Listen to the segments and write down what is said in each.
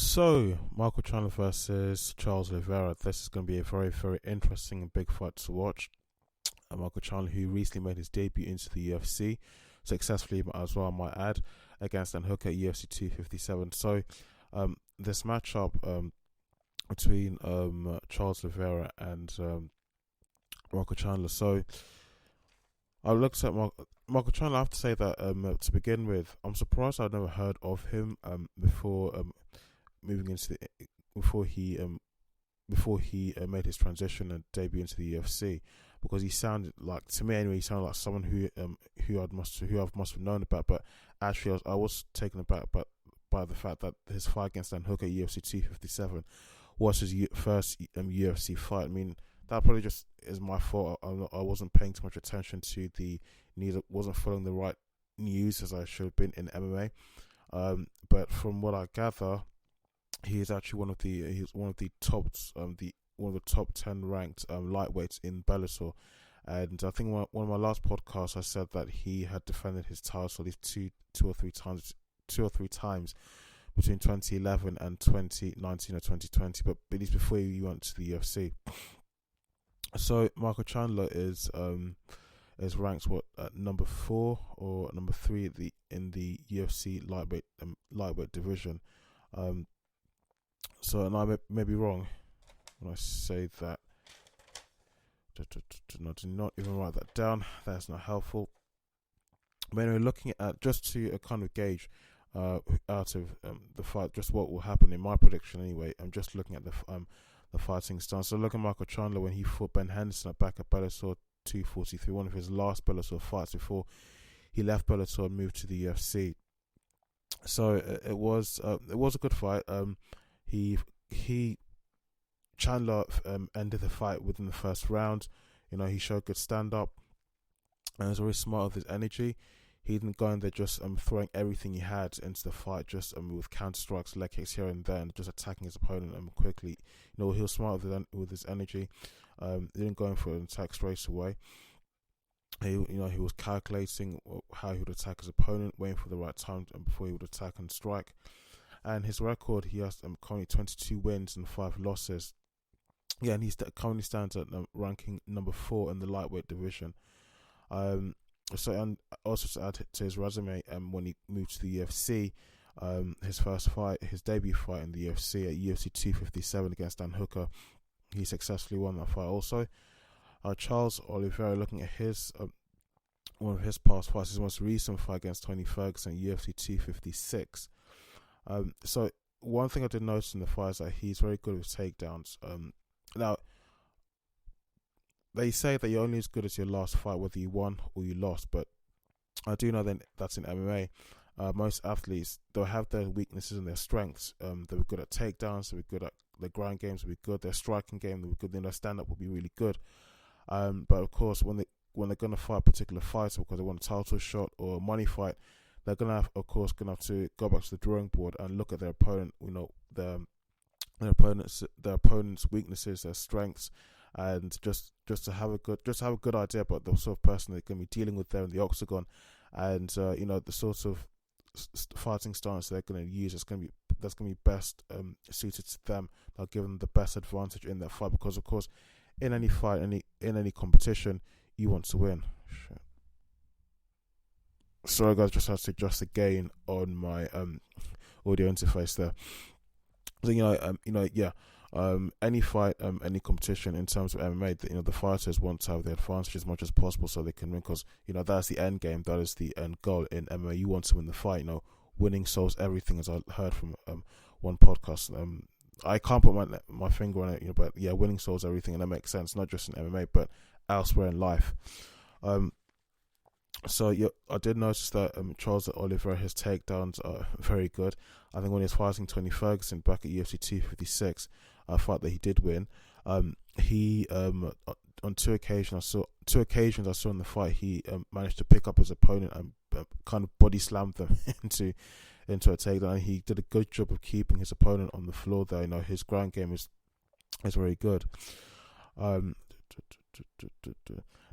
So, Michael Chandler versus Charles Oliveira. This is going to be a very, very interesting and big fight to watch. Michael Chandler, who recently made his debut into the UFC, successfully as well, I might add, against Dan Hooker at UFC 257. So, this matchup between Charles Oliveira and Michael Chandler. So, I looked at Michael Chandler. I have to say that to begin with, I'm surprised I'd never heard of him before moving into before he made his transition and debut into the UFC, because he sounded like, to me anyway, he sounded like someone who I must have known about. But actually, I was taken aback by the fact that his fight against Dan Hooker at UFC 257 was his first UFC fight. I mean, that probably just is my fault. I wasn't paying too much attention to wasn't following the right news as I should have been in MMA. But from what I gather, he is actually one of the top 10 ranked lightweights in Bellator. And I think one of my last podcasts, I said that he had defended his title at least two or three times between 2011 and 2019 or 2020, but at least before he went to the UFC. So Michael Chandler is ranked at number 4 or number 3 in the UFC lightweight division. So, and I may be wrong when I say that. No, do not even write that down. That's not helpful. But anyway, looking at just to kind of gauge out of the fight, just what will happen in my prediction anyway. I'm just looking at the fighting stance. So look at Michael Chandler when he fought Ben Henderson back at Bellator 243, one of his last Bellator fights before he left Bellator and moved to the UFC. So it was a good fight. Chandler ended the fight within the first round. You know, he showed good stand up and was very smart with his energy. He didn't go in there just throwing everything he had into the fight, just with counter strikes, leg kicks here and there, and just attacking his opponent quickly. You know, he was smart with his energy. He didn't go in for an attack straight away. He was calculating how he would attack his opponent, waiting for the right time before he would attack and strike. And his record, he has currently 22 wins and 5 losses. Yeah, and he currently stands at ranking number 4 in the lightweight division. So, and also to add to his resume, when he moved to the UFC, his debut fight in the UFC at UFC 257 against Dan Hooker, he successfully won that fight. Also, Charles Oliveira, looking at one of his past fights, his most recent fight against Tony Ferguson at UFC 256. So one thing I did notice in the fight is that he's very good with takedowns. Now, they say that you're only as good as your last fight, whether you won or you lost, but I do know that that's in MMA. Most athletes, they'll have their weaknesses and their strengths. They'll be good at takedowns, they'll be good at their ground games, will be good, their striking game will be good, then their stand-up will be really good. But of course, when they're going to fight a particular fighter because they want a title shot or a money fight, they're going to have to go back to the drawing board and look at their opponent, you know, their opponent's weaknesses, their strengths, and just to have a good idea about the sort of person they're going to be dealing with there in the octagon, and you know, the sort of fighting stance they're going to use that's going to be best suited to them. They'll give them the best advantage in that fight, because of course, in any fight, in any competition, you want to win. Shit. Sorry guys, just had to adjust again on my audio interface there. So any fight, any competition in terms of MMA, the fighters want to have the advantage as much as possible so they can win, because that's the end game, that is the end goal in MMA. You want to win the fight. Winning solves everything, as I heard from one podcast. I can't put my finger on it, but yeah, winning solves everything, and that makes sense, not just in MMA but elsewhere in life. So yeah, I did notice that Charles Oliveira, his takedowns are very good. I think when he was fighting Tony Ferguson back at UFC 256, a fight that he did win, he on two occasions I saw in the fight, he managed to pick up his opponent and kind of body slammed them into a takedown. And he did a good job of keeping his opponent on the floor there. His ground game is very good.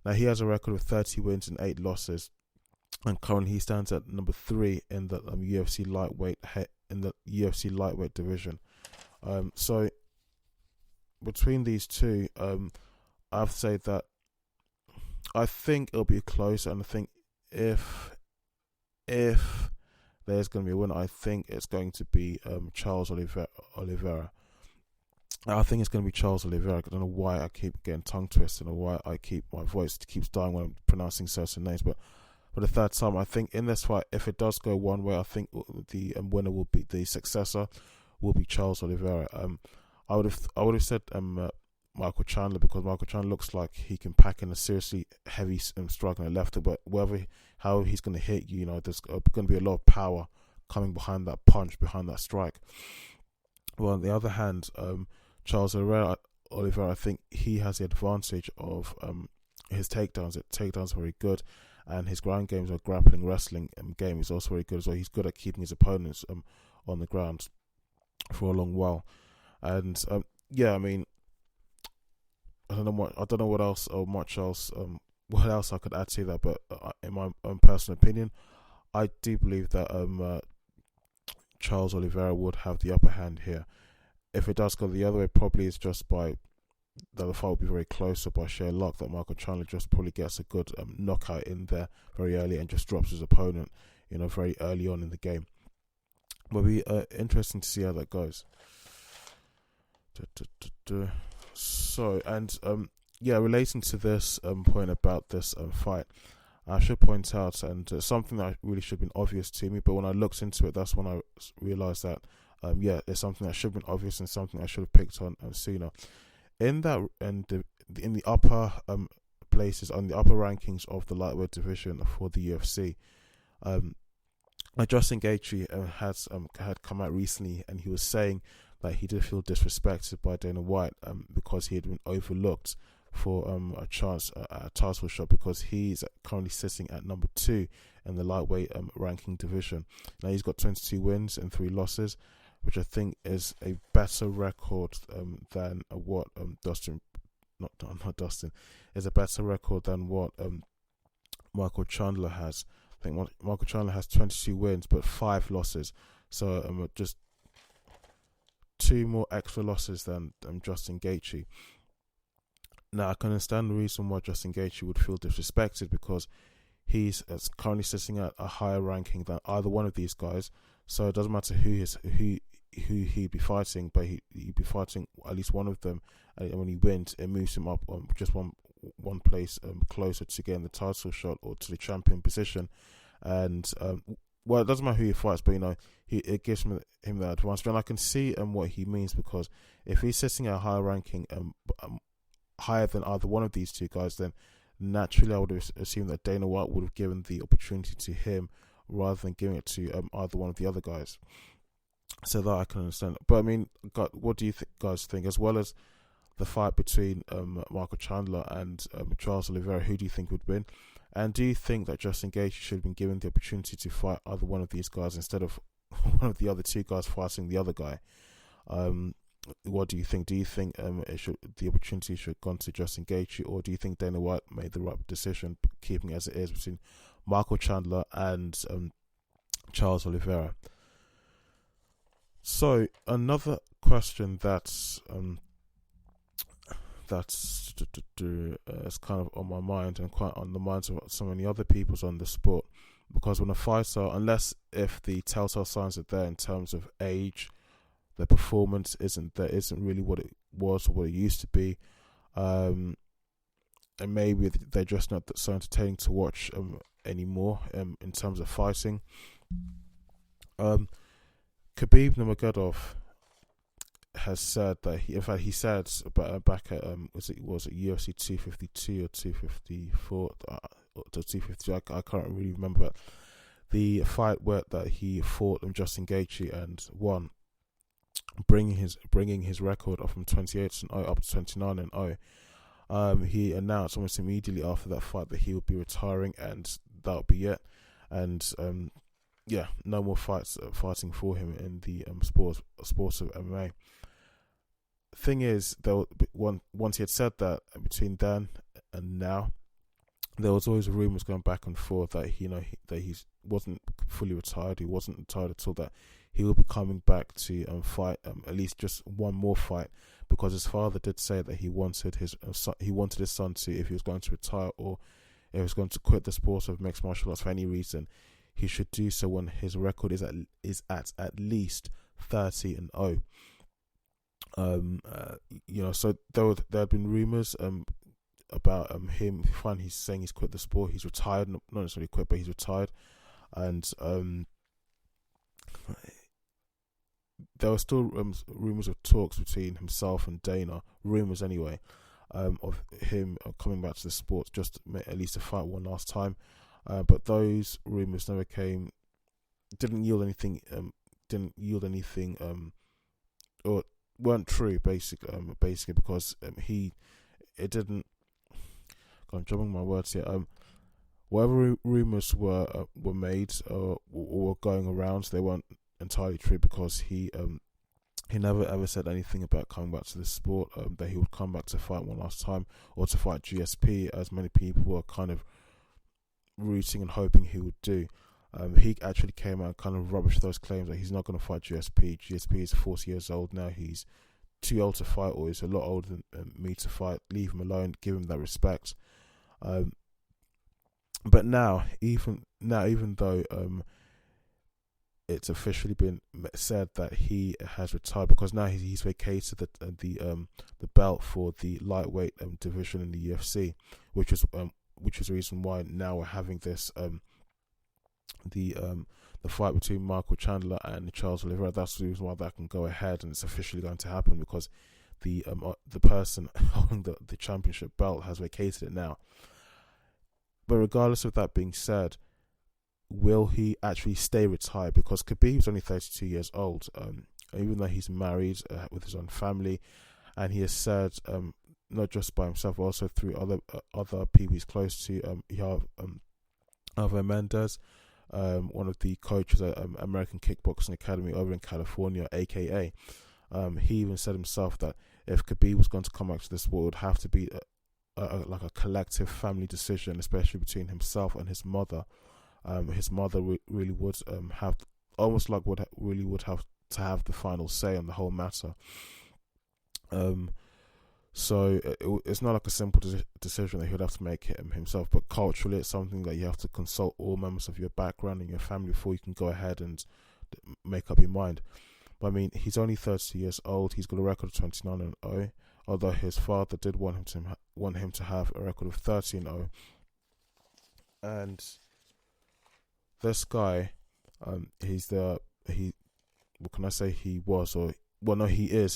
Now he has a record of 30 wins and 8 losses, and currently he stands at number 3 in the UFC in the UFC lightweight division. So between these two, I have to say that I think it'll be close, and I think if there's going to be a winner, I think it's going to be Charles Oliveira. I think it's going to be Charles Oliveira. I don't know why I keep getting tongue twisted, and why my voice keeps dying when I'm pronouncing certain names. But for the third time, I think in this fight, if it does go one way, I think the winner will be, the successor will be Charles Oliveira. I would have said Michael Chandler, because Michael Chandler looks like he can pack in a seriously heavy strike on the left, but how he's going to hit you, there's going to be a lot of power coming behind that punch, behind that strike. Well, on the other hand, Charles Oliveira, I think he has the advantage of his takedowns. His takedowns are very good, and his ground games, or grappling, wrestling game, is also very good as well. He's good at keeping his opponents on the ground for a long while. And I mean, I don't know what else or much else what else I could add to that, but in my own personal opinion, I do believe that Charles Oliveira would have the upper hand here. If it does go the other way, probably it's just by that the fight will be very close, or by sheer luck that Michael Chandler just probably gets a good knockout in there very early and just drops his opponent, very early on in the game. But it'll be interesting to see how that goes. So, and relating to this point about this fight, I should point out, and something that really should have been obvious to me, but when I looked into it, that's when I realised that it's something that should have been obvious, and something I should have picked on sooner. In that, and in the upper places, on the upper rankings of the lightweight division for the UFC, Justin Gaethje had come out recently, and he was saying that he did feel disrespected by Dana White because he had been overlooked for a chance at a title shot, because he's currently sitting at number 2 in the lightweight ranking division. Now he's got 22 wins and 3 losses, which I think is a better record than what is a better record than what Michael Chandler has. I think Michael Chandler has 22 wins but 5 losses, so just 2 more extra losses than Justin Gaethje. Now I can understand the reason why Justin Gaethje would feel disrespected, because he's currently sitting at a higher ranking than either one of these guys. So it doesn't matter who he'd be fighting, but he'd be fighting at least one of them. And when he wins, it moves him up just one place closer to getting the title shot or to the champion position. And it doesn't matter who he fights, but it gives him that advantage. And I can see what he means, because if he's sitting at a higher ranking, higher than either one of these two guys, then naturally I would assume that Dana White would have given the opportunity to him rather than giving it to either one of the other guys. So that I can understand. But I mean, what do you guys think? As well as the fight between Michael Chandler and Charles Oliveira, who do you think would win? And do you think that Justin Gaethje should have been given the opportunity to fight either one of these guys instead of one of the other two guys fighting the other guy? What do you think? Do you think the opportunity should have gone to Justin Gaethje, or do you think Dana White made the right decision, keeping it as it is between Michael Chandler and Charles Oliveira? So another question that's kind of on my mind, and quite on the minds of so many other people's on the sport, because when a fighter, unless if the telltale signs are there in terms of age, their performance isn't really what it was or what it used to be, and maybe they're just not so entertaining to watch anymore in terms of fighting. Khabib Nurmagomedov has said that he said back at was it UFC 252 or 254 or 252, I can't really remember, but the fight that he fought Justin Gaethje and won, bringing his record from 28-0 up to 29-0. He announced almost immediately after that fight that he would be retiring, and that would be it. And no more fighting for him in the sports of MMA. Thing is, once he had said that, between then and now, there was always rumors going back and forth that that he's wasn't fully retired. He wasn't retired at all. That he will be coming back to fight at least just one more fight, because his father did say that he wanted his son to, if he was going to retire or if he was going to quit the sport of mixed martial arts for any reason, he should do so when his record is at least 30-0. So there had been rumors about him. Fine, he's saying he's quit the sport. He's retired, not necessarily quit, but he's retired, and there were still rumors of talks between himself and Dana. Rumors anyway, of him coming back to the sport just to at least to fight one last time. But those rumors never came. Didn't yield anything. Or weren't true. Basically, because it didn't. I'm jumping my words here. Whatever rumors were made or were going around, they weren't entirely true, because he never ever said anything about coming back to the sport. That he would come back to fight one last time or to fight GSP, as many people were kind of rooting and hoping he would do. He actually came out and kind of rubbished those claims that he's not going to fight GSP. GSP is 40 years old now. He's too old to fight, or he's a lot older than me to fight. Leave him alone. Give him that respect. But now, even though it's officially been said that he has retired, because now he's vacated the belt for the lightweight division in the UFC, which is the reason why now we're having this the fight between Michael Chandler and Charles Oliveira. That's the reason why that can go ahead, and it's officially going to happen, because the person holding the championship belt has vacated it now. But regardless of that being said, will he actually stay retired? Because Khabib's only 32 years old, even though he's married with his own family, and he has said, not just by himself, but also through other people he's close to, Alvaro Mendez, one of the coaches at American Kickboxing Academy over in California, aka, he even said himself that if Khabib was going to come back to this sport, it would have to be like a collective family decision, especially between himself and his mother. His mother really would have to have the final say on the whole matter. So it's not like a simple decision that he would have to make himself, but culturally it's something that you have to consult all members of your background and your family before you can go ahead and make up your mind. But I mean, he's only 30 years old. He's got a record of 29-0, although his father did want him to have a record of 30-0. And this guy, he is.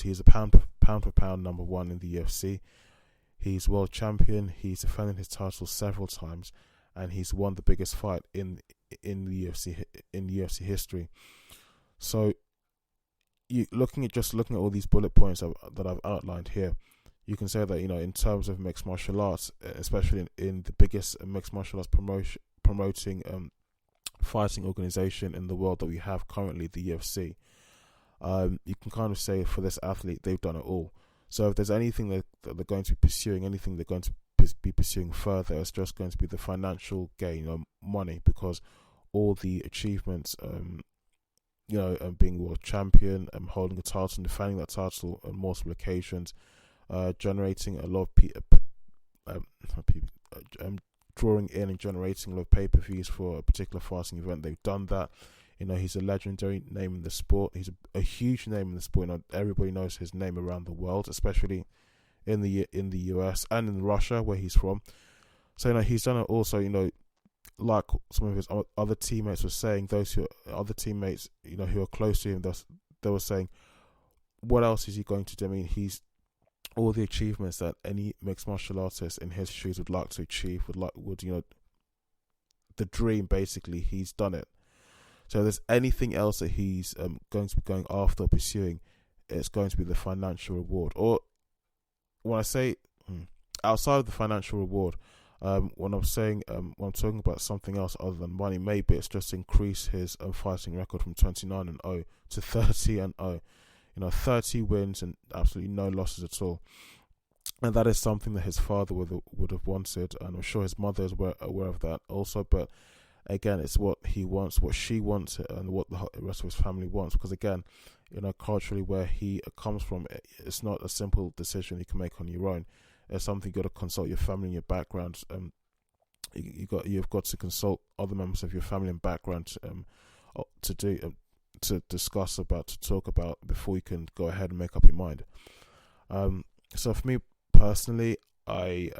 He's a pound for pound number one in the UFC. He's world champion. He's defended his title several times, and he's won the biggest fight in the UFC history. So, looking at all these bullet points that I've outlined here, you can say that, in terms of mixed martial arts, especially in the biggest mixed martial arts promoting fighting organization in the world that we have currently, the UFC, you can kind of say for this athlete, they've done it all. So if there's anything that they're going to be pursuing, anything they're going to be pursuing further, it's just going to be the financial gain, money, because all the achievements, being world champion, holding a title and defending that title on multiple occasions, generating a lot of drawing in and generating a lot of pay-per-views for a particular fighting event. They've done that. He's a legendary name in the sport. He's a huge name in the sport. Everybody knows his name around the world, especially in the US and in Russia, where he's from. So he's done it also. Like some of his other teammates were saying, other teammates who are close to him, they were saying, what else is he going to do? I mean, he's all the achievements that any mixed martial artist in his shoes would like to achieve, the dream, basically, he's done it. So if there's anything else that he's going to be going after or pursuing, it's going to be the financial reward. Or when I say outside of the financial reward, when I'm talking about something else other than money, maybe it's just to increase his fighting record from 29-0 to 30-0. 30 wins and absolutely no losses at all. And that is something that his father would have wanted, and I'm sure his mother is aware of that also. But again, it's what he wants, what she wants, and what the rest of his family wants. Because again, culturally where he comes from, it's not a simple decision you can make on your own. It's something you got to consult your family and your background. You've got to consult other members of your family and background to discuss about, to talk about before you can go ahead and make up your mind. So for me personally, I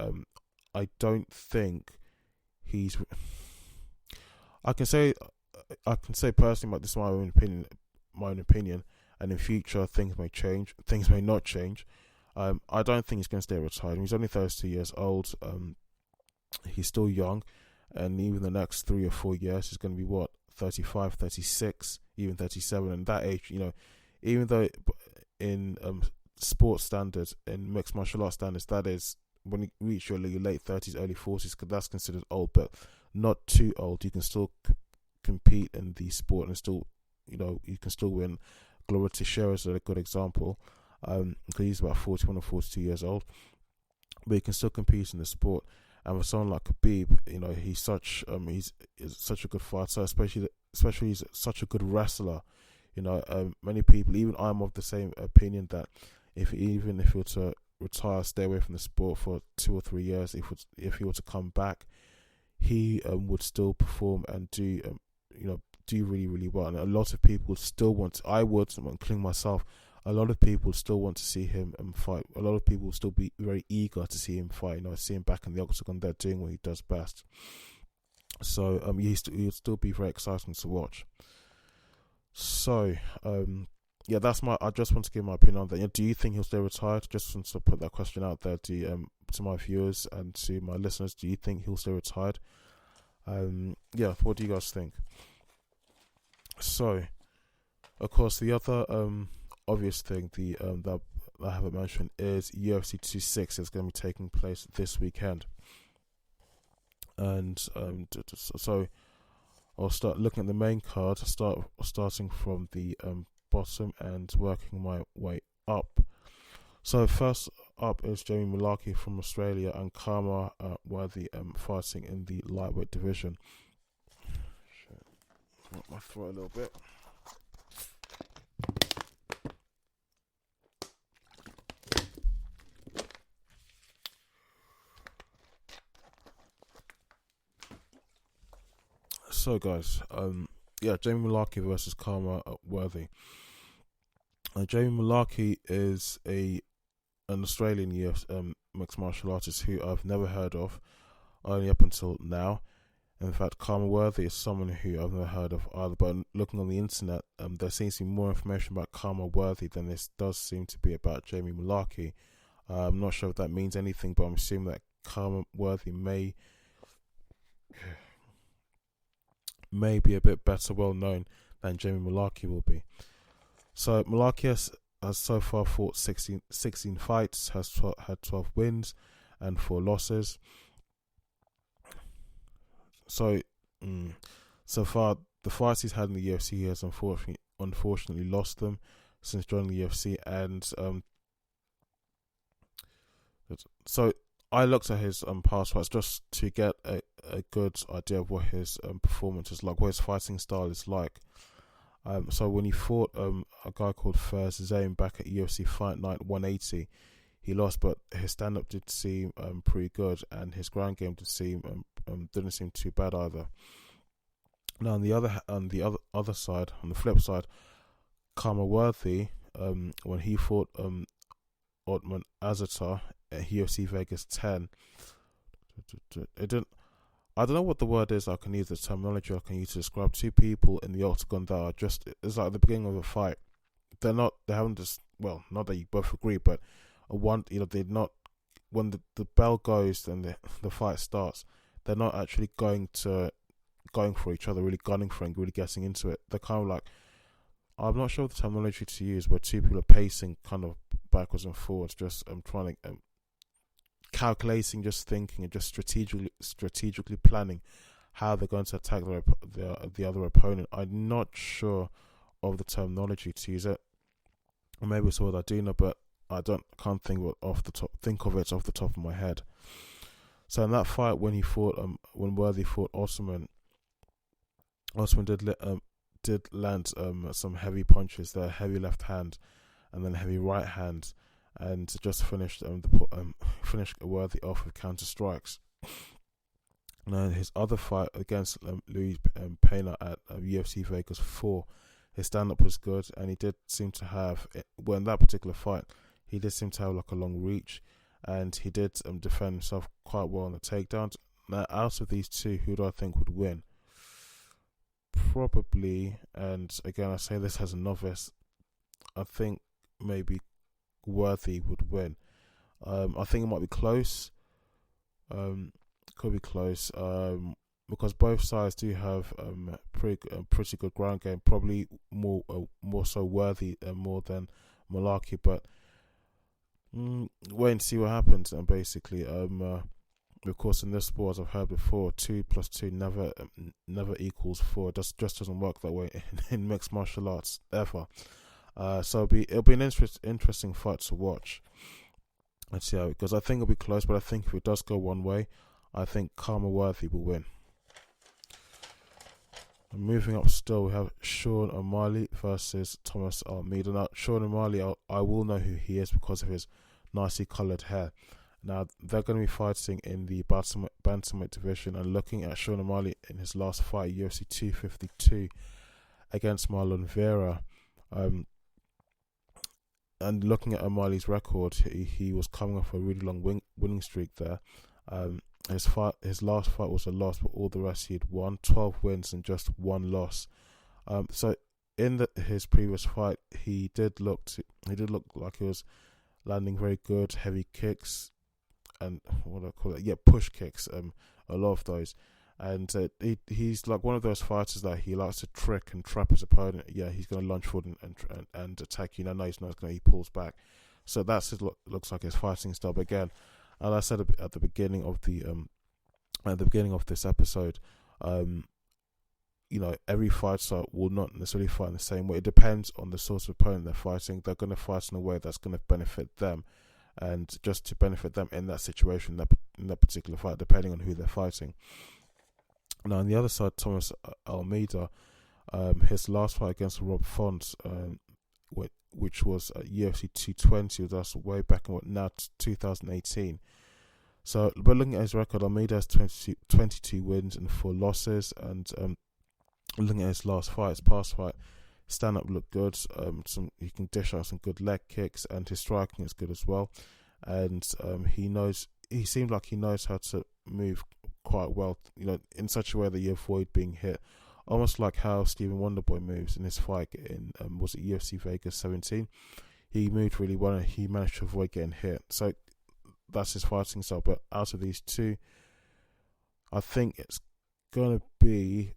don't think he's. I can say personally, but this is my own opinion, and in future things may change, things may not change. I don't think he's going to stay retired. He's only 32 years old. He's still young, and even the next 3 or 4 years he's going to be 35, 36, even 37. And that age, even though in sports standards, in mixed martial arts standards, that is when you reach your late 30s, early 40s, because that's considered old, but not too old. You can still compete in the sport, and still, you can still win. Gloria Teixeira is a good example, because he's about 41 or 42 years old, but he can still compete in the sport. And for someone like Khabib, he's such a good fighter, especially he's such a good wrestler. Many people, even I'm of the same opinion, that if he were to retire, stay away from the sport for 2 or 3 years, if he were to come back, he would still perform and do really, really well. And a lot of people still including myself, a lot of people still want to see him fight. A lot of people will still be very eager to see him fight. See him back in the octagon there doing what he does best. So he'll still be very exciting to watch. So that's I just want to give my opinion on that. Do you think he'll stay retired? Just want to put that question out there to my viewers and to my listeners. Do you think he'll stay retired? What do you guys think? So, of course, the other obvious thing that I haven't mentioned is UFC 260 is going to be taking place this weekend. And so I'll start looking at the main card, starting from the bottom and working my way up. So first up is Jamie Mullarkey from Australia and Karma Worthy fighting in the lightweight division. Shit. My throat a little bit. So guys, Jamie Mullarkey versus Karma Worthy. Jamie Mullarkey is an Australian mixed martial artist who I've never heard of, only up until now. In fact, Karma Worthy is someone who I've never heard of either, but looking on the internet, there seems to be more information about Karma Worthy than this does seem to be about Jamie Mullarkey. I'm not sure if that means anything, but I'm assuming that Karma Worthy may be a bit better well known than Jamie Mullarkey will be. So Mullarkey has so far fought 16 fights, has had 12 wins and 4 losses. So far the fights he's had in the UFC, he has unfortunately lost them since joining the UFC. And so I looked at his past fights just to get a good idea of what his performance is like, what his fighting style is like. So when he fought a guy called Faiz Zayn back at UFC Fight Night 180, he lost, but his stand-up did seem pretty good, and his ground game didn't seem too bad either. Now on the other side, on the flip side, Karma Worthy, when he fought Otman Azaitar at UFC Vegas 10, I don't know what the word is I can use, the terminology I can use to describe two people in the octagon that are just, it's like the beginning of a fight. Not that you both agree, but they're not, when the bell goes and the fight starts, they're not actually going for each other, really gunning for it, really getting into it. They're kind of like, I'm not sure the terminology to use, but two people are pacing kind of backwards and forwards, just trying to calculating, just thinking, and just strategically planning how they're going to attack the other opponent. I'm not sure of the terminology to use it. Maybe it's what I do know, but I can't think of it off the top of my head. So in that fight, when Worthy fought Ottoman, Osman did land some heavy punches there, heavy left hand, and then heavy right hand, and just finished finished worthy off with counter strikes. Now his other fight against Luis Pena at UFC Vegas 4, his stand up was good, and he did seem to have, well, in that particular fight, he did seem to have like a long reach, and he did defend himself quite well on the takedowns. Now, out of these two, who do I think would win? Probably, and again, I say this as a novice, I think maybe Worthy would win. I think it might be close. Could be close. Because both sides do have pretty good ground game. Probably more so Worthy more than Malarkey, but wait and see what happens. And basically, of course, in this sport, as I've heard before, 2 plus 2 never equals 4. It just doesn't work that way in mixed martial arts ever. So it'll be an interesting fight to watch. Let's see how it goes. I think it'll be close, but I think if it does go one way, I think Karma Worthy will win. And moving up still, we have Sean O'Malley versus Thomas Almeida. Now, Sean O'Malley, I will know who he is because of his nicely coloured hair. Now, they're going to be fighting in the bantamweight division, and looking at Sean O'Malley in his last fight, UFC 252, against Marlon Vera, and looking at O'Malley's record, he was coming off a really long winning streak there. His last fight was a loss, but all the rest he had won. 12 wins and just 1 loss. So in his previous fight, he did look like he was landing very good heavy kicks, and what do I call it? Yeah, push kicks. A lot of those. And he's like one of those fighters that he likes to trick and trap his opponent. Yeah, he's going to lunge forward and attack you. No, he's not going to. He pulls back. So that's his looks like his fighting style. But again, as I said at the beginning of this episode, every fighter will not necessarily fight in the same way. It depends on the sort of opponent they're fighting. They're going to fight in a way that's going to benefit them, and just to benefit them in that situation, in that particular fight, depending on who they're fighting. Now, on the other side, Thomas Almeida, his last fight against Rob Font, which was at UFC 220, that's way back in 2018. So, but looking at his record, Almeida has 22 wins and 4 losses, and looking at his past fight, stand-up looked good. He can dish out some good leg kicks, and his striking is good as well. And he seemed like he knows how to move quite well, in such a way that you avoid being hit, almost like how Stephen Wonderboy moves in his fight in was it UFC Vegas 17. He moved really well and he managed to avoid getting hit. So that's his fighting style. But out of these two, I think it's gonna be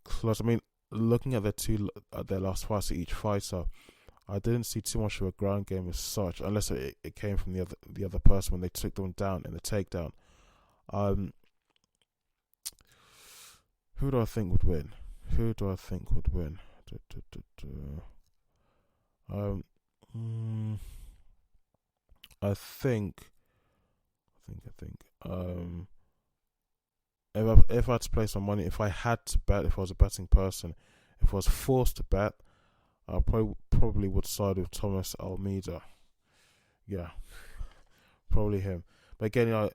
close. I mean, looking at their last fights of each fighter, I didn't see too much of a ground game as such, unless it came from the other person when they took them down in the takedown. Who do I think would win? I think. If I had to place my money, if I had to bet, if I was a betting person, if I was forced to bet, I probably would side with Thomas Almeida. Yeah, probably him. But again,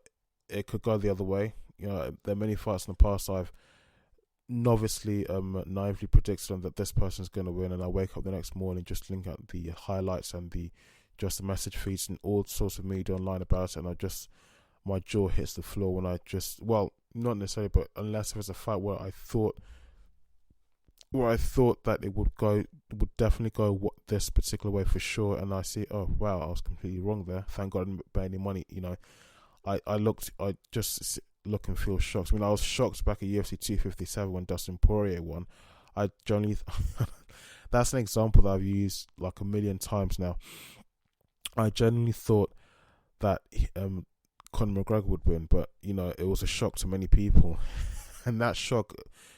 it could go the other way. There are many fights in the past I've naively predicted that this person's going to win, and I wake up the next morning just looking at the highlights and the message feeds and all sorts of media online about it, and my jaw hits the floor when not necessarily, but unless it was a fight where I thought that it would definitely go this particular way for sure, and I see, oh wow, I was completely wrong there. Thank God I didn't bet any money. I just look and feel shocked. I mean, I was shocked back at UFC 257 when Dustin Poirier won. I generally, that's an example that I've used like a million times now. I genuinely thought that Conor McGregor would win, but it was a shock to many people. And that shock,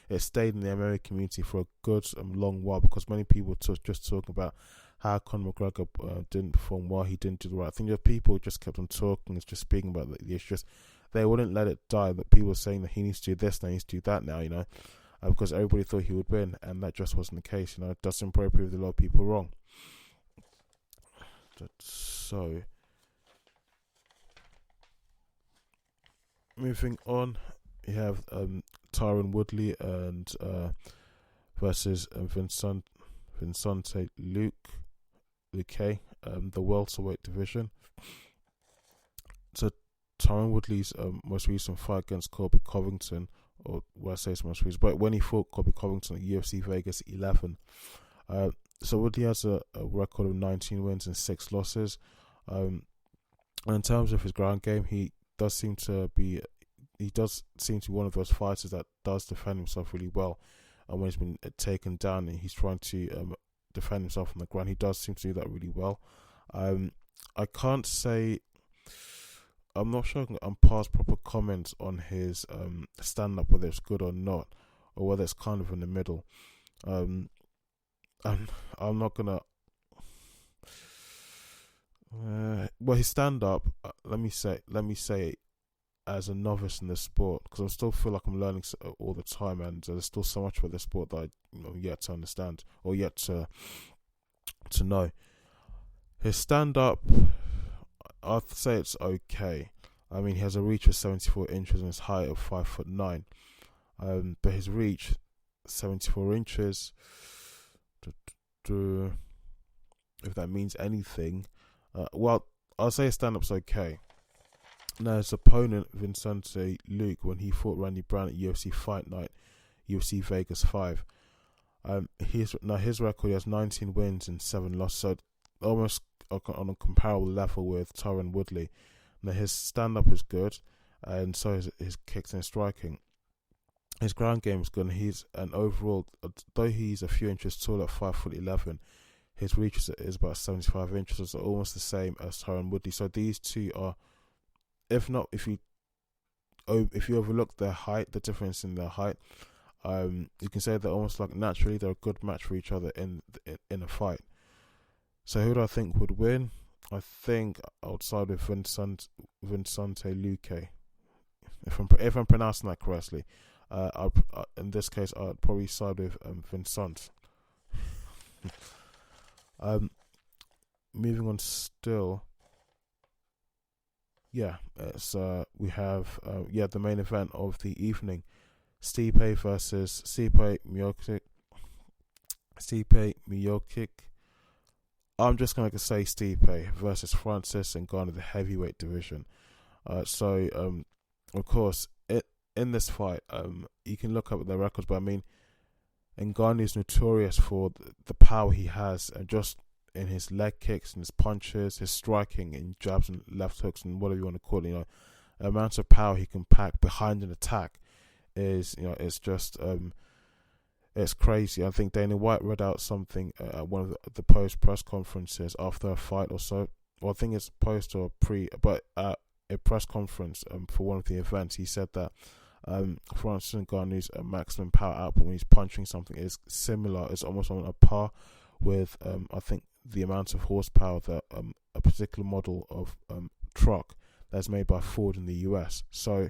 it stayed in the American community for a good long while, because many people just talking about how Conor McGregor didn't perform well, he didn't do the right thing. People just kept on talking, just speaking about the issues. they wouldn't let it die. But people were saying that he needs to do this now, he needs to do that now, because everybody thought he would win, and that just wasn't the case. Dustin Poirier proved a lot of people wrong. So, moving on, you have Tyron Woodley and versus Vincente Luque, the welterweight division. So Tyron Woodley's most recent fight against Colby Covington, or I say it's most recent, but when he fought Colby Covington at UFC Vegas 11. So Woodley has a record of 19 wins and 6 losses. And in terms of his ground game, he does seem to be one of those fighters that does defend himself really well. And when he's been taken down and he's trying to defend himself on the ground, he does seem to do that really well. I can't say, I'm not sure I can pass proper comments on his stand-up, whether it's good or not, or whether it's kind of in the middle. I'm not gonna. Well, his stand-up. Let me say, as a novice in this sport, because I still feel like I'm learning all the time, and there's still so much about this sport that I yet to understand or yet to know. His stand-up, I'd say it's okay. I mean, he has a reach of 74 inches and his height of 5'9". But his reach, 74 inches. If that means anything, well, I'll say his stand-up's okay. Now, his opponent, Vincente Luque, when he fought Randy Brown at UFC Fight Night, UFC Vegas 5, his record, he has 19 wins and 7 losses, so almost on a comparable level with Tyron Woodley. Now, his stand-up is good, and so is his kicks and striking. His ground game is good, and he's an overall, though he's a few inches tall at 5'11", his reach is about 75 inches, so almost the same as Tyron Woodley. So these two are, if you overlook their height, the difference in their height, you can say they're almost like naturally they're a good match for each other in a fight. So who do I think would win? I think outside of Vincente Luque, if I'm pronouncing that correctly. In this case, I'd probably side with Vincent. Moving on still. Yeah, we have the main event of the evening, Stipe versus Stipe Miocic. I'm just going to say Stipe versus Francis Ngannou, the heavyweight division. So of course, in this fight, you can look up their records, but I mean, Ngannou is notorious for the power he has, and just in his leg kicks and his punches, his striking in jabs and left hooks and whatever you want to call it, the amount of power he can pack behind an attack is, it's just, it's crazy. I think Dana White read out something at one of the post press conferences after a fight or so. Well, I think it's post or pre, but at a press conference for one of the events, he said that Francis Ngannou's maximum power output when he's punching something is similar, it's almost on a par with, I think, the amount of horsepower that a particular model of truck that's made by Ford in the US. So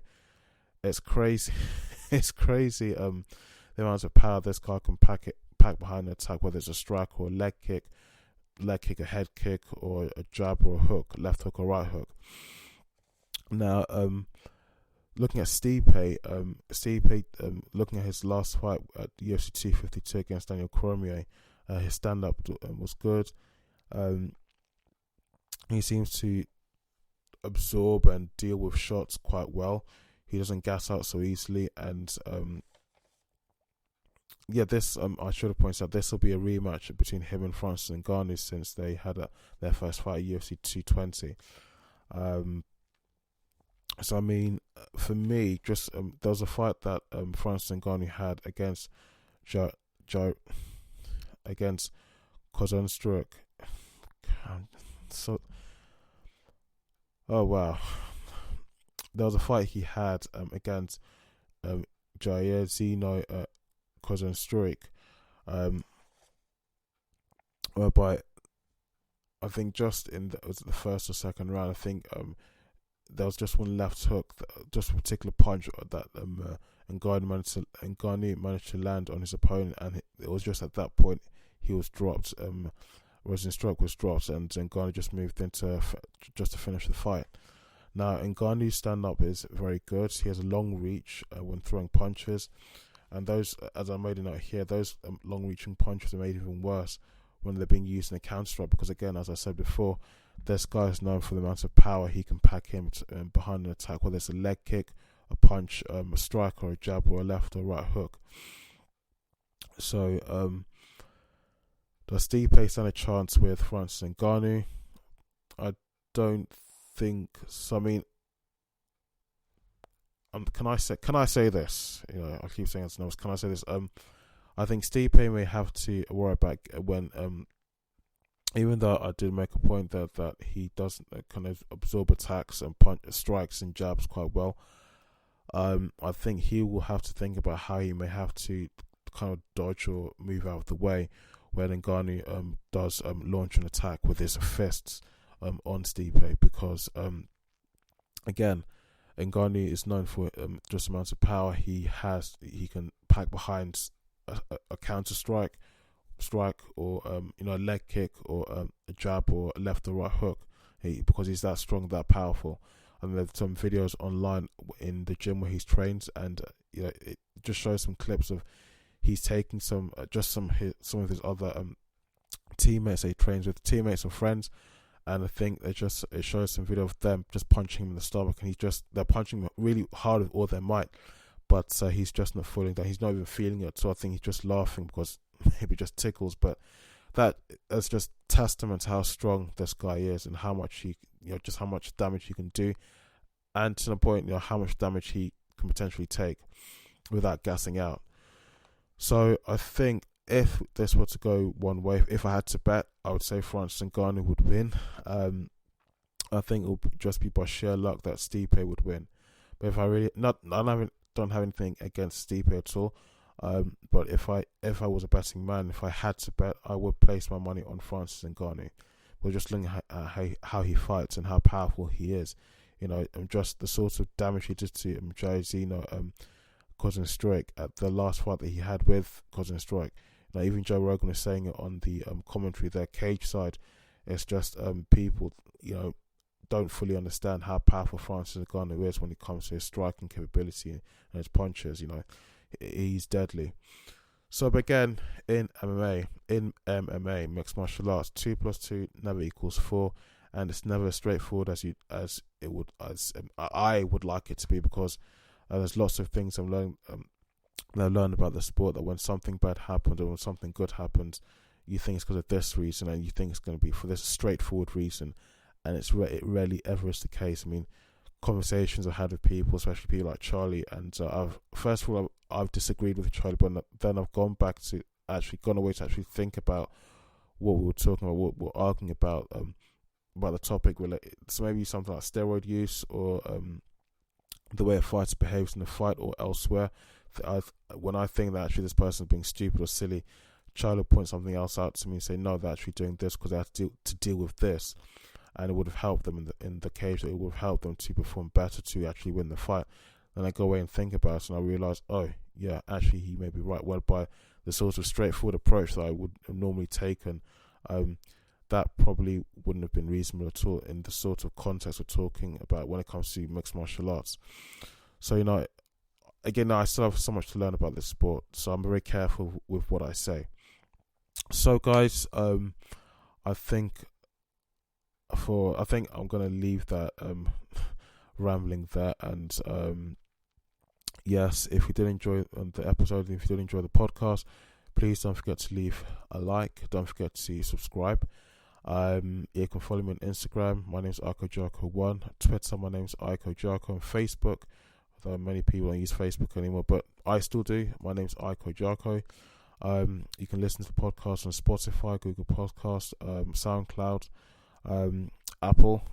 it's crazy. It's crazy the amount of power this guy can pack behind an attack, whether it's a strike or a leg kick, a head kick, or a jab or a hook, left hook or right hook. Now, looking at Stipe, looking at his last fight at UFC 252 against Daniel Cormier, his stand-up was good. He seems to absorb and deal with shots quite well. He doesn't gas out so easily, and this I should have pointed out, this will be a rematch between him and Francis Ngannou since they had their first fight at UFC 220. So I mean, for me, just there was a fight that Francis Ngannou had against against Kozenstruik. So, oh wow, there was a fight he had against Jair Zeno Kozenstruik, whereby I think just in was it the first or second round, I think there was just one left hook, just a particular punch that Ngannou managed to land on his opponent, and it was just at that point he was dropped. Rosenstruck was dropped, and Ngannou just moved into just to finish the fight. Now, Ngannou's stand-up is very good. He has a long reach when throwing punches, and those, as I made a note here, those long-reaching punches are made even worse when they're being used in a counter-strike, because again, as I said before, this guy is known for the amount of power he can pack in behind an attack, whether it's a leg kick, a punch, a strike, or a jab, or a left or right hook. So, does Stipe stand a chance with Francis Ngannou? I don't think so. I mean, can I say this? You know, I keep saying it's no. Can I say this? I think Stipe may have to worry about when even though I did make a point that he doesn't kind of absorb attacks and strikes and jabs quite well. I think he will have to think about how he may have to kind of dodge or move out of the way when Ngannou does launch an attack with his fists on Stipe, because again, Ngannou is known for just amounts of power he can pack behind a counter strike, or a leg kick, or a jab, or a left or right hook, because he's that strong, that powerful. And there's some videos online in the gym where he's trained, and it just shows some clips of he's taking some of his other teammates that he trains with, teammates or friends, and I think it shows some video of them just punching him in the stomach, and they're punching him really hard with all their might, but he's just not feeling that. He's not even feeling it. So I think he's just laughing because maybe it just tickles. But that's just testament to how strong this guy is, and how much just how much damage he can do, and to the point, how much damage he can potentially take without gassing out. So I think if this were to go one way, if I had to bet, I would say Francis Ngannou would win. I think it would just be by sheer luck that Stipe would win. But if I really don't have anything against Stipe at all. But if I was a betting man, if I had to bet, I would place my money on Francis Ngannou. We're just looking at how he fights and how powerful he is. And just the sort of damage he did to Jairzinho, Rozenstruik at the last fight that he had with Rozenstruik. Even Joe Rogan was saying it on the commentary there, cage side. It's just people, don't fully understand how powerful Francis Ngannou is when it comes to his striking capability and his punches. He's deadly. So, but again, in MMA, mixed martial arts, 2 + 2 never equals 4, and it's never as straightforward as I would like it to be, because there's lots of things I've learned about the sport, that when something bad happens or when something good happens, you think it's because of this reason, and you think it's going to be for this straightforward reason, and it rarely ever is the case. I mean, conversations I've had with people, especially people like Charlie, and I've disagreed with Charlie, but then I've gone away to actually think about what we were talking about, what we were arguing about the topic related. So maybe something like steroid use, or the way a fighter behaves in a fight, or elsewhere. When I think that actually this person is being stupid or silly, Charlie will point something else out to me and say, no, they're actually doing this because they have to deal with this, and it would have helped them in the cage. It would have helped them to perform better, to actually win the fight. Then I go away and think about it, and I realize, oh yeah, actually he may be right. Well, by the sort of straightforward approach that I would have normally taken, that probably wouldn't have been reasonable at all in the sort of context we're talking about when it comes to mixed martial arts. So again, I still have so much to learn about this sport, so I'm very careful with what I say. So guys, I think I'm gonna leave that rambling there, and yes, if you did enjoy the episode, if you did enjoy the podcast, please don't forget to leave a like, don't forget to subscribe. You can follow me on Instagram. My name's Ojiako1. Twitter, my name's Ojiako. On Facebook, though many people don't use Facebook anymore, but I still do. My name's Ojiako. You can listen to the podcast on Spotify, Google Podcasts, SoundCloud, Apple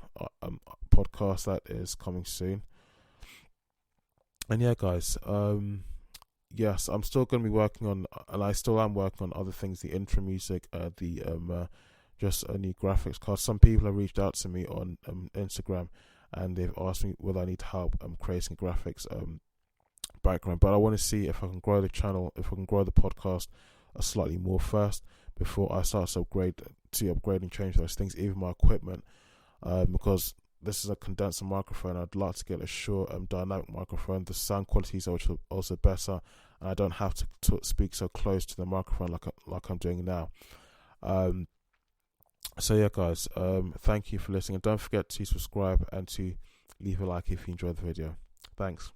podcast that is coming soon. And yeah, guys, yes, I'm still going to be working on, and I still am working on other things, the intro music, just a new graphics card. Some people have reached out to me on Instagram and they've asked me whether I need help creating a graphics background. But I want to see if I can grow the channel, if I can grow the podcast slightly more first before I start to upgrade and change those things, even my equipment, because this is a condenser microphone. I'd like to get a short dynamic microphone. The sound quality is also better, and I don't have to speak so close to the microphone like I'm doing now. So yeah, guys, thank you for listening, and don't forget to subscribe and to leave a like if you enjoyed the video. Thanks.